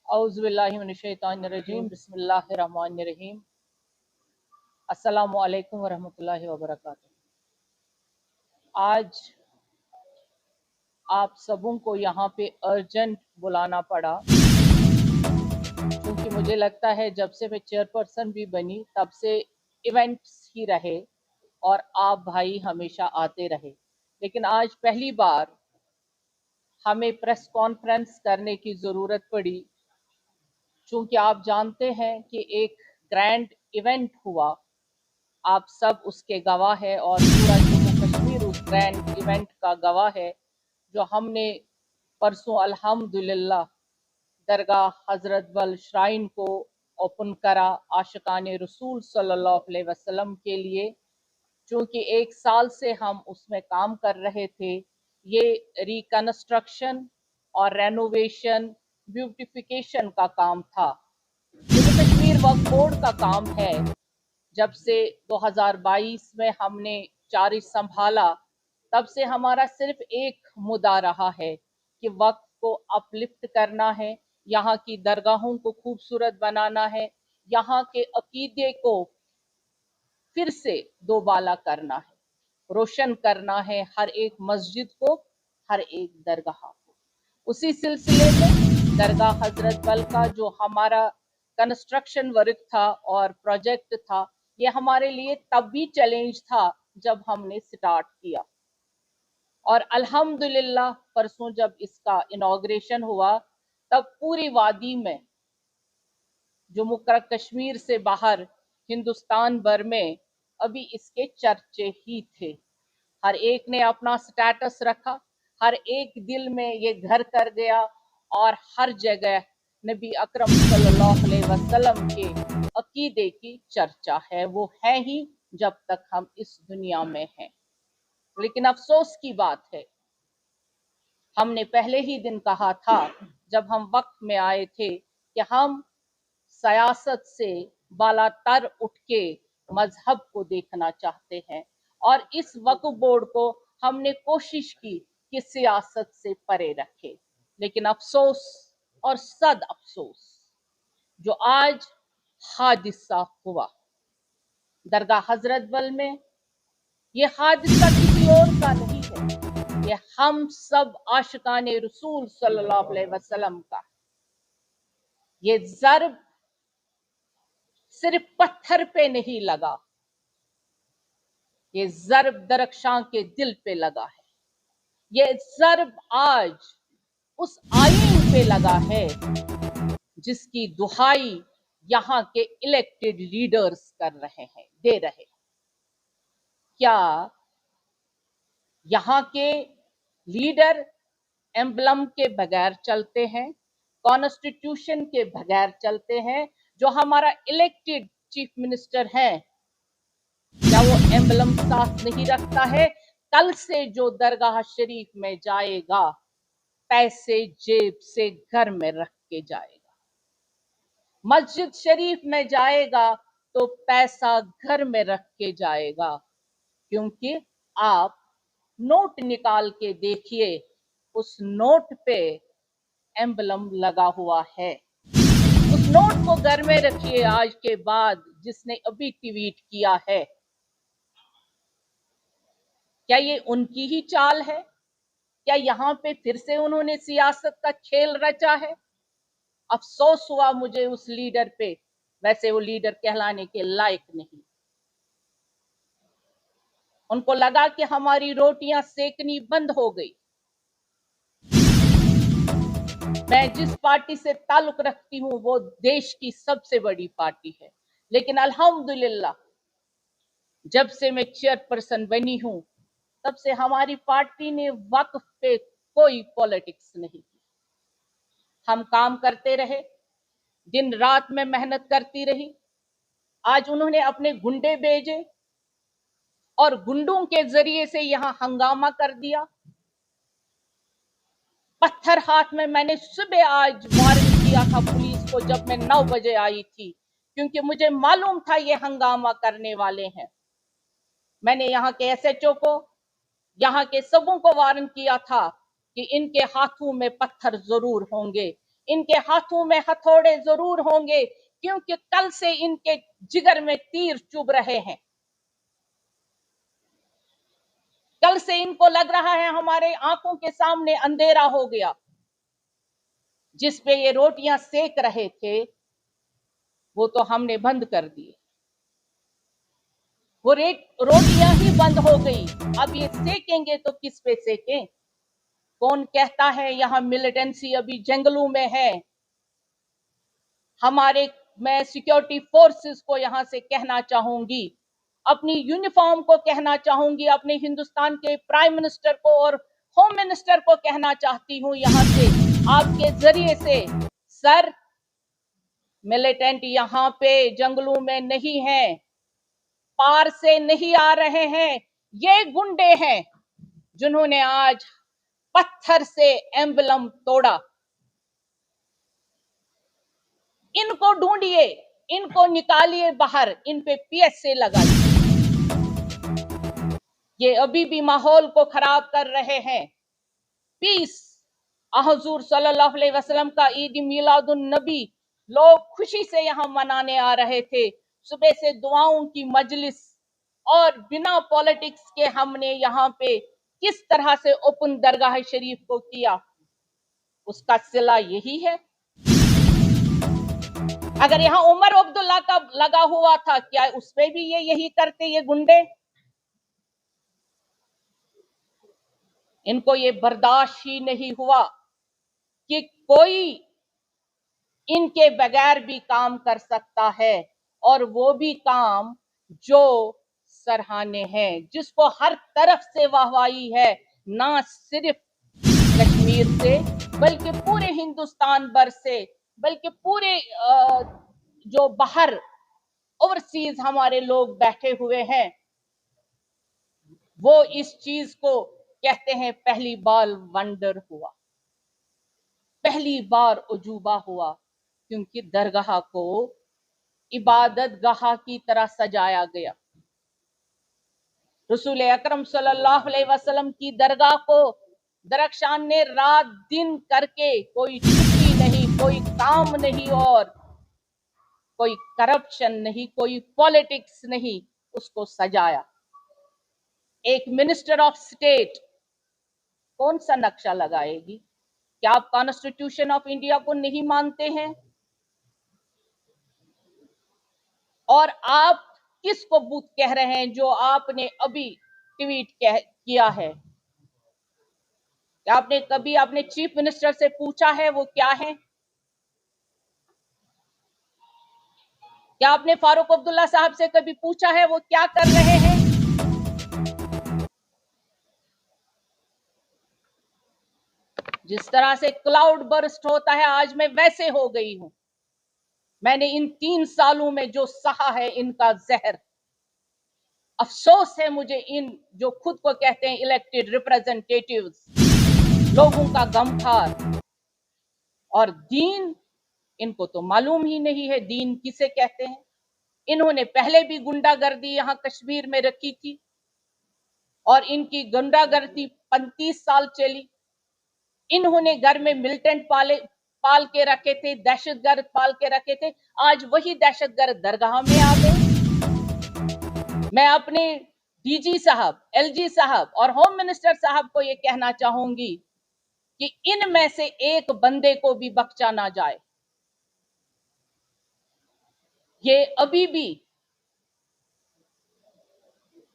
औज़ुबिल्लाहिमिनश्शैतानिर्रजीम बिस्मिल्लाहिर्रहमानिर्रहीम। अस्सलामु अलैकुम वरहमतुल्लाहि वबरकातुहू। आज आप सबों को यहाँ पे अर्जेंट बुलाना पड़ा क्योंकि मुझे लगता है जब से मैं चेयरपर्सन भी बनी तब से इवेंट्स ही रहे और आप भाई हमेशा आते रहे, लेकिन आज पहली बार हमें प्रेस कॉन्फ्रेंस करने की ज़रूरत पड़ी क्योंकि आप जानते हैं कि एक ग्रैंड इवेंट हुआ, आप सब उसके गवाह है और पूरा जम्मू कश्मीर उस ग्रैंड इवेंट का गवाह है जो हमने परसों अल्हम्दुलिल्लाह दरगाह हजरत बल श्राइन को ओपन करा आशिकाने रसूल सल्लल्लाहु अलैहि वसल्लम के लिए। चूँकि 1 साल से हम उसमें काम कर रहे थे, ये रिकंस्ट्रक्शन और रेनोवेशन ब्यूटिफिकेशन का काम था। जम्मू कश्मीर वक्फ बोर्ड का काम है। जब से 2022 में हमने चार्ज संभाला तब से हमारा सिर्फ एक मुद्दा रहा है कि वक्फ को अपलिफ्ट करना है, यहाँ की दरगाहों को खूबसूरत बनाना है, यहाँ के अकीदे को फिर से दोबाला करना है, रोशन करना है हर एक मस्जिद को, हर एक दरगाह को। उसी सिलसिले में दरगाह हजरत बल का जो हमारा कंस्ट्रक्शन वर्क था और प्रोजेक्ट था, ये हमारे लिए तब भी चैलेंज था जब हमने स्टार्ट किया और अल्हम्दुलिल्लाह परसों जब इसका इनॉग्रेशन हुआ तब पूरी वादी में, जम्मू कश्मीर से बाहर हिंदुस्तान भर में अभी इसके चर्चे ही थे। हर एक ने अपना स्टेटस रखा, हर एक दिल में ये घर कर गया और हर जगह नबी अकरम सल्लल्लाहु अलैहि वसल्लम के अकीदे की चर्चा है। वो है ही जब तक हम इस दुनिया में हैं। लेकिन अफसोस की बात है, हमने पहले ही दिन कहा था जब हम वक्त में आए थे कि हम सियासत से बालातर उठ के मजहब को देखना चाहते हैं और इस वक्फ बोर्ड को हमने कोशिश की कि सियासत से परे रखे। लेकिन अफसोस और सद अफसोस जो आज हादिसा हुआ दरगाह हजरत बल में, ये हादिसा किसी और का नहीं है, ये हम सब आशिकाने रसूल सल्लल्लाहु अलैहि वसल्लम का। ये ज़र्ब सिर्फ पत्थर पे नहीं लगा, ये ज़र्ब दरख्शां के दिल पे लगा है। ये ज़र्ब आज उस आईन पे लगा है जिसकी दुहाई यहाँ के इलेक्टेड लीडर्स कर रहे हैं, दे रहे हैं। क्या यहाँ के लीडर एम्बलम के बगैर चलते हैं, कॉन्स्टिट्यूशन के बगैर चलते हैं? जो हमारा इलेक्टेड चीफ मिनिस्टर है, क्या वो एम्बलम साथ नहीं रखता है? कल से जो दरगाह शरीफ में जाएगा, पैसे जेब से घर में रख के जाएगा। मस्जिद शरीफ में जाएगा तो पैसा घर में रख के जाएगा, क्योंकि आप नोट निकाल के देखिए, उस नोट पे एम्बलम लगा हुआ है। उस नोट को घर में रखिए। आज के बाद जिसने अभी ट्वीट किया है, क्या ये उनकी ही चाल है? क्या यहाँ पे फिर से उन्होंने सियासत का खेल रचा है? अफसोस हुआ मुझे उस लीडर पे, वैसे वो लीडर कहलाने के लायक नहीं। उनको लगा कि हमारी रोटियां सेकनी बंद हो गई। मैं जिस पार्टी से ताल्लुक रखती हूँ वो देश की सबसे बड़ी पार्टी है, लेकिन अल्हम्दुलिल्लाह जब से मैं चेयरपर्सन बनी हूँ तब से हमारी पार्टी ने वक्फ पे कोई पॉलिटिक्स नहीं की। हम काम करते रहे, दिन रात में मेहनत करती रही। आज उन्होंने अपने गुंडे भेजे और गुंडों के जरिए से यहाँ हंगामा कर दिया। पत्थर हाथ में मैंने सुबह आज वार्न किया था पुलिस को जब मैं 9 बजे आई थी, क्योंकि मुझे मालूम था ये हंगामा करने वाले हैं। मैंने यहाँ के एसएचओ को, यहाँ के सबों को वार्न किया था कि इनके हाथों में पत्थर जरूर होंगे, इनके हाथों में हथौड़े जरूर होंगे, क्योंकि कल से इनके जिगर में तीर चुभ रहे हैं। कल से इनको लग रहा है हमारे आंखों के सामने अंधेरा हो गया। जिस पे ये रोटियां सेक रहे थे वो तो हमने बंद कर दिए, वो रोटियां ही बंद हो गई। अब ये सेकेंगे तो किस पे सेकें? कौन कहता है यहां मिलिटेंसी अभी जंगलों में है? मैं सिक्योरिटी फोर्सेस को यहां से कहना चाहूंगी, अपनी यूनिफॉर्म को कहना चाहूंगी, अपने हिंदुस्तान के प्राइम मिनिस्टर को और होम मिनिस्टर को कहना चाहती हूं यहां से आपके जरिए से, सर मिलिटेंट यहां पे जंगलों में नहीं है, पार से नहीं आ रहे हैं। ये गुंडे हैं जिन्होंने आज पत्थर से एम्बलम तोड़ा। इनको ढूंढिए, इनको निकालिए बाहर, इन पे पीएसए लगाइए। ये अभी भी माहौल को खराब कर रहे हैं। पीस हुजूर सल्लल्लाहु अलैहि वसल्लम का ईद मिलादुन नबी लोग खुशी से यहां मनाने आ रहे थे। सुबह से दुआओं की मजलिस और बिना पॉलिटिक्स के हमने यहाँ पे किस तरह से ओपन दरगाह शरीफ को किया, उसका सिला यही है। अगर यहाँ उमर अब्दुल्ला का लगा हुआ था, क्या उस पे भी ये यही करते ये गुंडे? इनको ये बर्दाश्त ही नहीं हुआ कि कोई इनके बगैर भी काम कर सकता है, और वो भी काम जो सराहने हैं, जिसको हर तरफ से वाहवाही है, ना सिर्फ कश्मीर से बल्कि पूरे हिंदुस्तान भर से, बल्कि पूरे जो बाहर ओवरसीज हमारे लोग बैठे हुए हैं, वो इस चीज को कहते हैं पहली बार वंडर हुआ, पहली बार उजूबा हुआ, क्योंकि दरगाह को इबादत गाह की तरह सजाया गया। रसूल अकरम सल्लल्लाहु अलैहि वसल्लम की दरगाह को दरख्शान ने रात दिन करके, कोई छुट्टी नहीं, कोई काम नहीं और कोई करप्शन नहीं, कोई पॉलिटिक्स नहीं, उसको सजाया। एक मिनिस्टर ऑफ स्टेट कौन सा नक्शा लगाएगी? क्या आप कॉन्स्टिट्यूशन ऑफ इंडिया को नहीं मानते हैं? और आप किसको बूथ कह रहे हैं जो आपने अभी ट्वीट किया है? क्या आपने कभी अपने चीफ मिनिस्टर से पूछा है वो क्या है? क्या आपने फारूक अब्दुल्ला साहब से कभी पूछा है वो क्या कर रहे हैं? जिस तरह से क्लाउड बर्स्ट होता है, आज मैं वैसे हो गई हूं। मैंने इन 3 सालों में जो सहा है इनका जहर, अफसोस है मुझे इन जो खुद को कहते हैं इलेक्टेड रिप्रेजेंटेटिव्स, लोगों का गमखार। और दीन, इनको तो मालूम ही नहीं है दीन किसे कहते हैं। इन्होंने पहले भी गुंडागर्दी यहां कश्मीर में रखी थी और इनकी गुंडागर्दी 35 साल चली। इन्होंने घर में मिलिटेंट पाल के रखे थे, दहशतगर्द पाल के रखे थे। आज वही दहशतगर्द दरगाह में आ गए। मैं अपने डीजी साहब, एलजी साहब और होम मिनिस्टर साहब को यह कहना चाहूंगी कि इनमें से एक बंदे को भी बख्शा ना जाए। ये अभी भी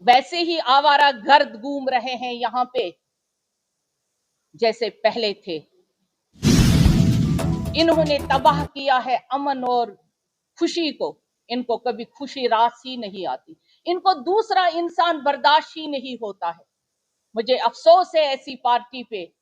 वैसे ही आवारा गर्द घूम रहे हैं यहां पे जैसे पहले थे। इन्होंने तबाह किया है अमन और खुशी को। इनको कभी खुशी रास ही नहीं आती। इनको दूसरा इंसान बर्दाश्त ही नहीं होता है। मुझे अफसोस है ऐसी पार्टी पे,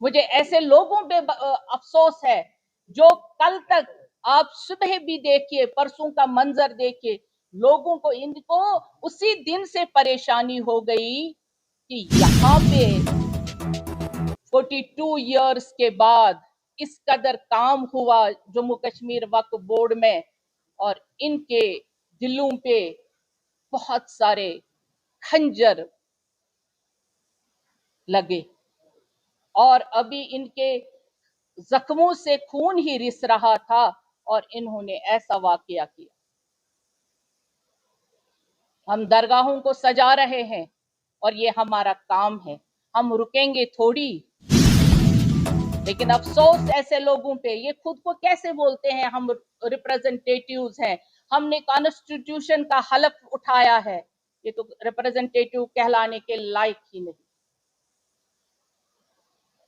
मुझे ऐसे लोगों पे अफसोस है जो कल तक, आप सुबह भी देखिए, परसों का मंजर देखिए, लोगों को, इनको उसी दिन से परेशानी हो गई कि यहाँ पे 42 इयर्स के बाद इस कदर काम हुआ जम्मू कश्मीर वक्फ बोर्ड में, और इनके दिलों पे बहुत सारे खंजर लगे। और अभी इनके जख्मों से खून ही रिस रहा था और इन्होंने ऐसा वाकया किया। हम दरगाहों को सजा रहे हैं और ये हमारा काम है, हम रुकेंगे थोड़ी। लेकिन अफसोस ऐसे लोगों पे, ये खुद को कैसे बोलते हैं हम रिप्रेजेंटेटिव्स हैं, हमने कॉन्स्टिट्यूशन का हलफ उठाया है, ये तो रिप्रेजेंटेटिव कहलाने के लायक ही नहीं।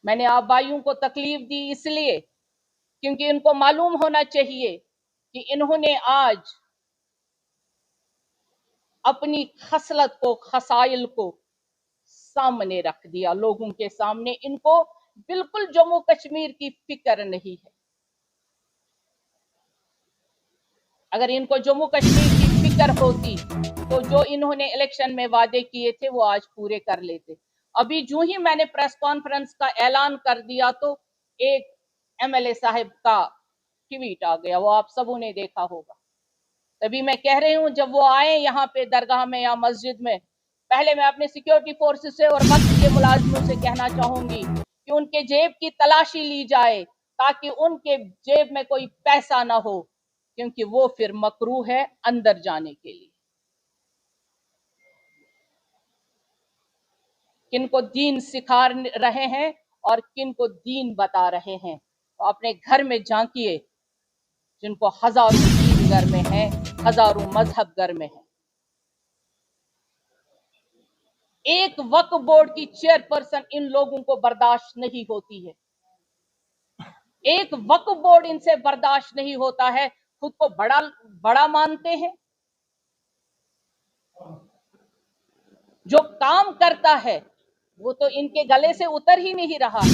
मैंने आप भाइयों को तकलीफ दी इसलिए क्योंकि इनको मालूम होना चाहिए कि इन्होंने आज अपनी खसलत को, खसाइल को सामने रख दिया लोगों के सामने। इनको बिल्कुल जम्मू कश्मीर की फिक्र नहीं है। अगर इनको जम्मू कश्मीर की फिक्र होती तो जो इन्होंने इलेक्शन में वादे किए थे वो आज पूरे कर लेते। अभी जो ही मैंने प्रेस कॉन्फ्रेंस का ऐलान कर दिया तो एक एमएलए साहब का ट्वीट आ गया, वो आप सबों ने देखा होगा। तभी मैं कह रही हूं, जब वो आए यहाँ पे दरगाह में या मस्जिद में, पहले मैं अपने सिक्योरिटी फोर्सेस से और वक्त के मुलाजमों से कहना चाहूंगी कि उनके जेब की तलाशी ली जाए ताकि उनके जेब में कोई पैसा ना हो, क्योंकि वो फिर मकरूह है अंदर जाने के लिए। किन को दीन सिखा रहे हैं और किन को दीन बता रहे हैं, तो अपने घर में झांकिए। जिनको हजारों दीन घर में है, हजारों मजहब घर में है। एक वक्फ बोर्ड की चेयरपर्सन इन लोगों को बर्दाश्त नहीं होती है। एक वक्फ बोर्ड इनसे बर्दाश्त नहीं होता है। खुद को बड़ा बड़ा मानते हैं। जो काम करता है वो तो इनके गले से उतर ही नहीं रहा है।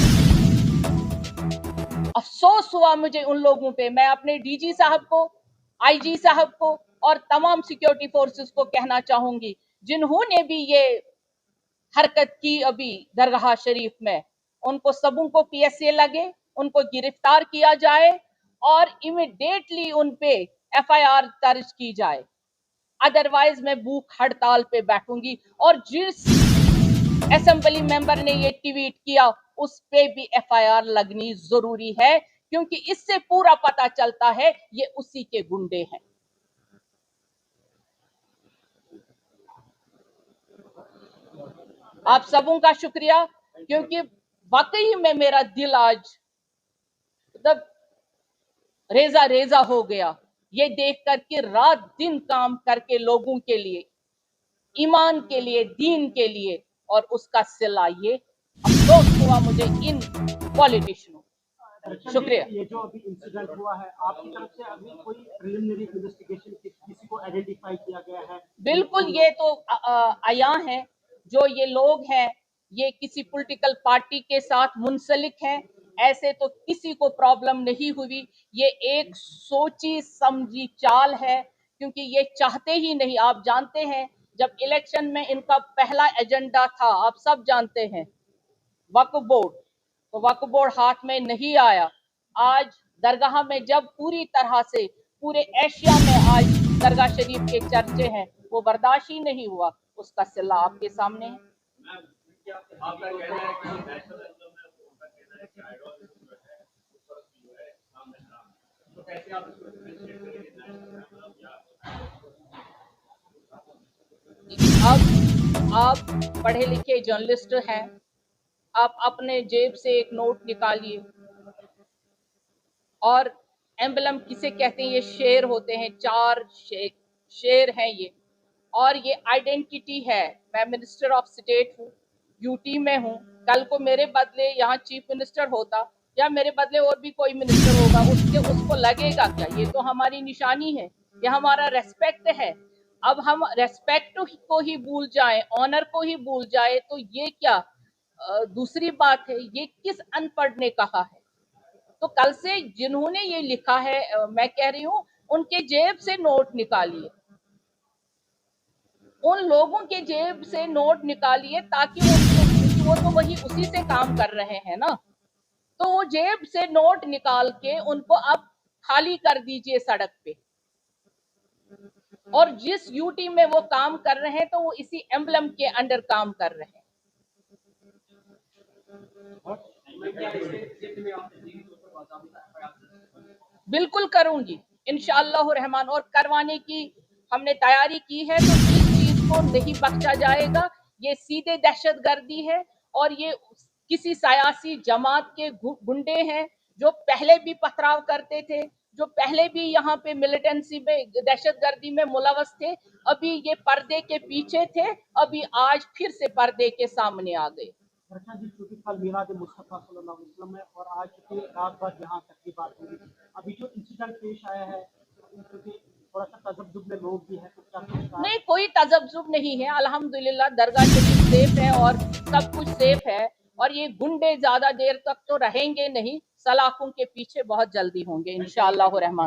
अफसोस हुआ मुझे उन लोगों पे। मैं अपने डीजी साहब को, आईजी साहब को और तमाम सिक्योरिटी फोर्सेस को कहना चाहूंगी जिन्होंने भी ये हरकत की अभी दरगाह शरीफ में, उनको सबों को पीएसए लगे, उनको गिरफ्तार किया जाए और इमीडिएटली उन पे एफआईआर दर्ज की जाए। अदरवाइज मैं भूख हड़ताल पे बैठूंगी। और जिस असेंबली मेंबर ने ये ट्वीट किया उस पे भी एफआईआर लगनी जरूरी है, क्योंकि इससे पूरा पता चलता है ये उसी के गुंडे हैं। आप सबों का शुक्रिया, क्योंकि वाकई में मेरा दिल आज मतलब रेजा रेजा हो गया ये देख कर कि रात दिन काम करके लोगों के लिए, ईमान के लिए, दीन के लिए, और उसका सिला ये अफसोस हुआ मुझे इन पॉलिटिशियनों। शुक्रिया। ये जो अभी इंसिडेंट हुआ है, आपकी तरफ से अभी कोई प्रिलिमिनरी इन्वेस्टिगेशन किसी को आइडेंटिफाई किया गया है? बिल्कुल, ये तो आया है। जो ये लोग हैं ये किसी पॉलिटिकल पार्टी के साथ मुंसलिक हैं, ऐसे तो किसी को प्रॉब्लम नहीं हुई। ये एक सोची समझी चाल है, क्योंकि ये चाहते ही नहीं। आप जानते हैं जब इलेक्शन में इनका पहला एजेंडा था, आप सब जानते हैं, वक्फ बोर्ड, तो वक्फ बोर्ड हाथ में नहीं आया। आज दरगाह में जब पूरी तरह से पूरे एशिया में आज दरगाह शरीफ के चर्चे हैं, वो बर्दाश्त ही नहीं हुआ। उसका सिला आपके सामने है। अब आप पढ़े लिखे जर्नलिस्ट हैं, आप अपने जेब से एक नोट निकालिए और एम्बलम किसे कहते हैं, ये शेर होते हैं, चार शेर हैं ये, और ये आइडेंटिटी है। मैं मिनिस्टर ऑफ स्टेट हूँ, यूटी में हूँ। कल को मेरे बदले यहाँ चीफ मिनिस्टर होता या मेरे बदले और भी कोई मिनिस्टर होगा, उसको लगेगा क्या? ये तो हमारी निशानी है, ये हमारा रेस्पेक्ट है। अब हम रेस्पेक्ट को ही भूल जाए, ऑनर को ही भूल जाए, तो ये क्या दूसरी बात है? ये किस अनपढ़ ने कहा है? तो कल से जिन्होंने ये लिखा है, मैं कह रही हूँ उनके जेब से नोट निकालिए, उन लोगों के जेब से नोट निकालिए, ताकि वो तो वही उसी से काम कर रहे हैं ना, तो वो जेब से नोट निकाल के उनको अब खाली कर दीजिए सड़क पे। और जिस यूटी में वो काम कर रहे हैं तो वो इसी एम्बलम के अंडर काम कर रहे हैं। बिल्कुल करूंगी इंशाअल्लाह रहमान, और करवाने की हमने तैयारी की है। तो इस चीज को नहीं बख्शा जाएगा। ये सीधे दहशतगर्दी है और ये किसी सियासी जमात के गुंडे हैं जो पहले भी पथराव करते थे, जो पहले भी यहाँ पे मिलिटेंसी में दहशतगर्दी में मुलवस थे। अभी ये पर्दे के पीछे थे, अभी आज फिर से पर्दे के सामने आ गए। वर्षा जी, चूंकि कल मीलाद मुस्तफा सल्लल्लाहु अलैहि वसल्लम है और आज चूंकि रात भर यहाँ तकरीबात हुई, अभी जो इंसिडेंट पेश आया है क्योंकि थोड़ा सा तजब्जुब में लोग भी हैं, तो क्या नहीं, कोई तजब्जुब नहीं है। अल्हम्दुलिल्लाह दरगाह शरीफ सेफ है और सब कुछ सेफ है, और ये गुंडे ज्यादा देर तक तो रहेंगे नहीं, सलाखों के पीछे बहुत जल्दी होंगे इंशाअल्लाह रहमान।